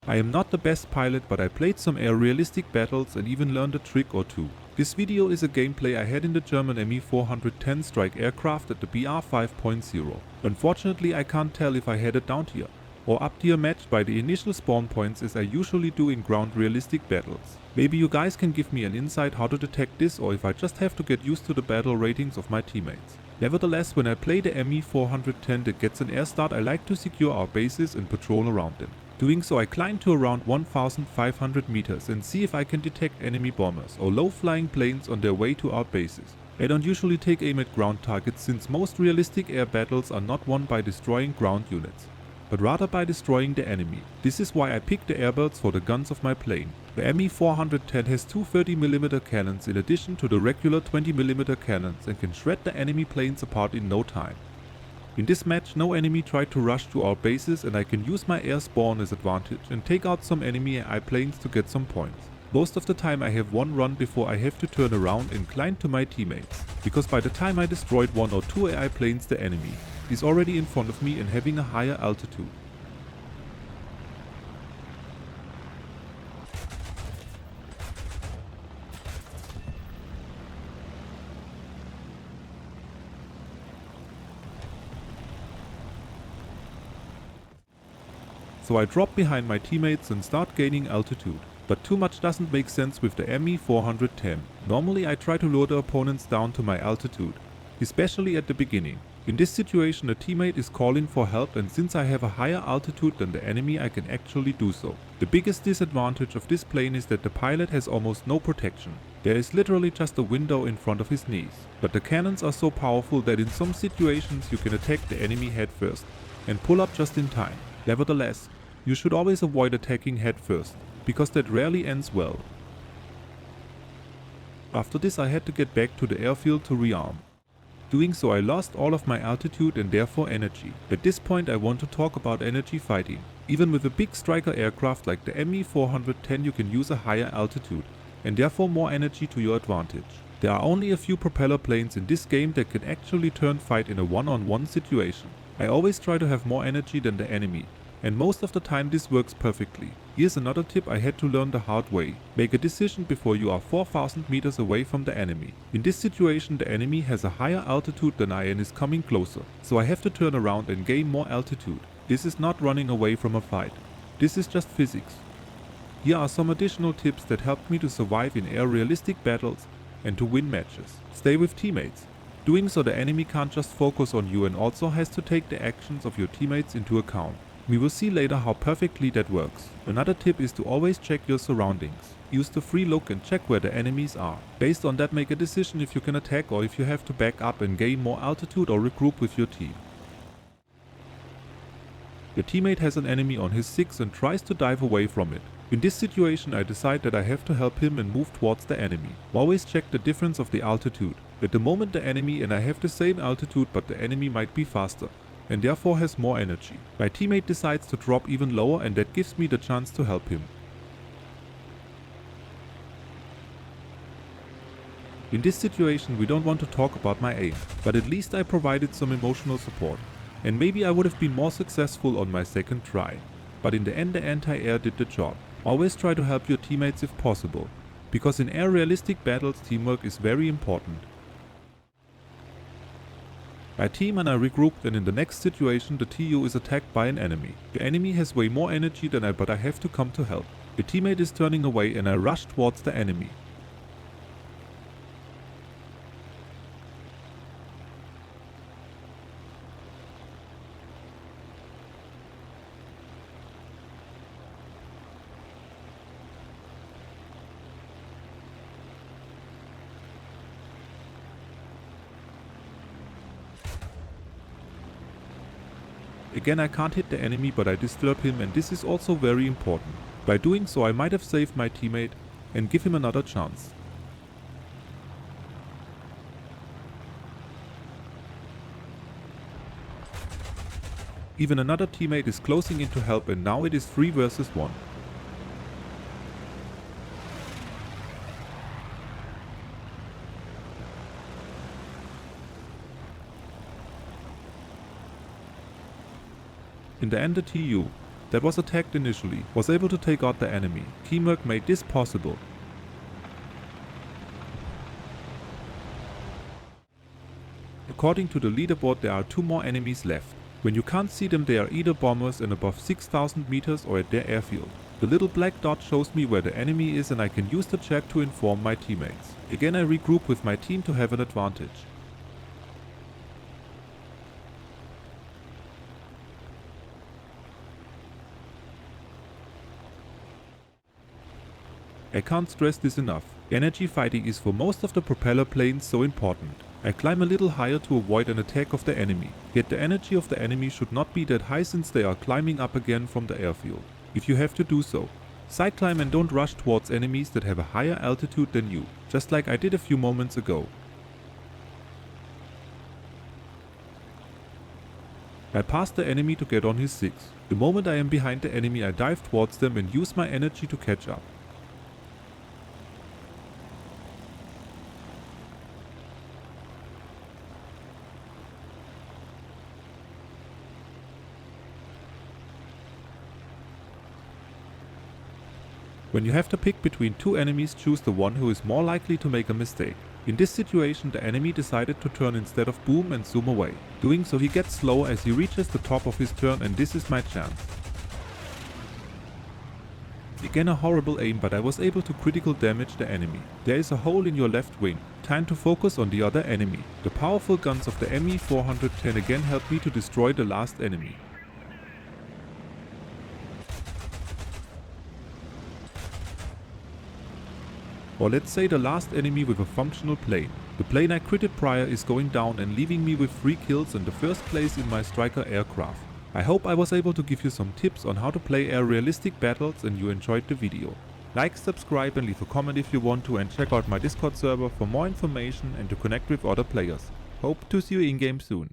I am not the best pilot, but I played some air realistic battles and even learned a trick or two. This video is a gameplay I had in the German Me-410 strike aircraft at the BR 5.0. Unfortunately, I can't tell if I had a down tier or up tier match by the initial spawn points as I usually do in ground realistic battles. Maybe you guys can give me an insight how to detect this, or if I just have to get used to the battle ratings of my teammates. Nevertheless, when I play the Me-410 that gets an air start, I like to secure our bases and patrol around them. Doing so, I climb to around 1500 meters and see if I can detect enemy bombers or low-flying planes on their way to our bases. I don't usually take aim at ground targets, since most realistic air battles are not won by destroying ground units, but rather by destroying the enemy. This is why I picked the airbirds for the guns of my plane. The Me-410 has two 30mm cannons in addition to the regular 20mm cannons and can shred the enemy planes apart in no time. In this match, no enemy tried to rush to our bases, and I can use my air spawn as advantage and take out some enemy AI planes to get some points. Most of the time I have one run before I have to turn around and climb to my teammates, because by the time I destroyed one or two AI planes, the enemy is already in front of me and having a higher altitude. So I drop behind my teammates and start gaining altitude. But too much doesn't make sense with the Me-410. Normally I try to lure the opponents down to my altitude, especially at the beginning. In this situation, a teammate is calling for help, and since I have a higher altitude than the enemy, I can actually do so. The biggest disadvantage of this plane is that the pilot has almost no protection. There is literally just a window in front of his knees. But the cannons are so powerful that in some situations you can attack the enemy head first and pull up just in time. Nevertheless, you should always avoid attacking head first, because that rarely ends well. After this, I had to get back to the airfield to rearm. Doing so, I lost all of my altitude and therefore energy. At this point I want to talk about energy fighting. Even with a big striker aircraft like the Me-410, you can use a higher altitude and therefore more energy to your advantage. There are only a few propeller planes in this game that can actually turn fight in a one-on-one situation. I always try to have more energy than the enemy, and most of the time this works perfectly. Here's another tip I had to learn the hard way. Make a decision before you are 4000 meters away from the enemy. In this situation, the enemy has a higher altitude than I and is coming closer, so I have to turn around and gain more altitude. This is not running away from a fight. This is just physics. Here are some additional tips that helped me to survive in air realistic battles and to win matches. Stay with teammates. Doing so, the enemy can't just focus on you and also has to take the actions of your teammates into account. We will see later how perfectly that works. Another tip is to always check your surroundings. Use the free look and check where the enemies are. Based on that, make a decision if you can attack or if you have to back up and gain more altitude or regroup with your team. Your teammate has an enemy on his 6 and tries to dive away from it. In this situation, I decide that I have to help him and move towards the enemy. Always check the difference of the altitude. At the moment the enemy and I have the same altitude, but the enemy might be faster and therefore has more energy. My teammate decides to drop even lower, and that gives me the chance to help him. In this situation we don't want to talk about my aim, but at least I provided some emotional support, and maybe I would have been more successful on my second try. But in the end the anti-air did the job. Always try to help your teammates if possible, because in air realistic battles teamwork is very important. I team and I regrouped, and in the next situation the TU is attacked by an enemy. The enemy has way more energy than I, but I have to come to help. The teammate is turning away and I rush towards the enemy. Again, I can't hit the enemy, but I disturb him, and this is also very important. By doing so I might have saved my teammate and give him another chance. Even another teammate is closing in to help, and now it is 3 versus 1. In the end the TU that was attacked initially was able to take out the enemy. Teamwork made this possible. According to the leaderboard, there are 2 more enemies left. When you can't see them, they are either bombers and above 6,000 meters or at their airfield. The little black dot shows me where the enemy is and I can use the chat to inform my teammates. Again, I regroup with my team to have an advantage. I can't stress this enough. Energy fighting is for most of the propeller planes so important. I climb a little higher to avoid an attack of the enemy. Yet the energy of the enemy should not be that high since they are climbing up again from the airfield. If you have to do so, side climb and don't rush towards enemies that have a higher altitude than you, just like I did a few moments ago. I pass the enemy to get on his 6. The moment I am behind the enemy, I dive towards them and use my energy to catch up. When you have to pick between 2 enemies, choose the one who is more likely to make a mistake. In this situation, the enemy decided to turn instead of boom and zoom away. Doing so, he gets slow as he reaches the top of his turn, and this is my chance. Again a horrible aim, but I was able to critical damage the enemy. There is a hole in your left wing. Time to focus on the other enemy. The powerful guns of the ME-410 again helped me to destroy the last enemy. Or let's say the last enemy with a functional plane. The plane I critted prior is going down and leaving me with 3 kills and the first place in my striker aircraft. I hope I was able to give you some tips on how to play air realistic battles and you enjoyed the video. Like, subscribe and leave a comment if you want to, and check out my Discord server for more information and to connect with other players. Hope to see you in game soon.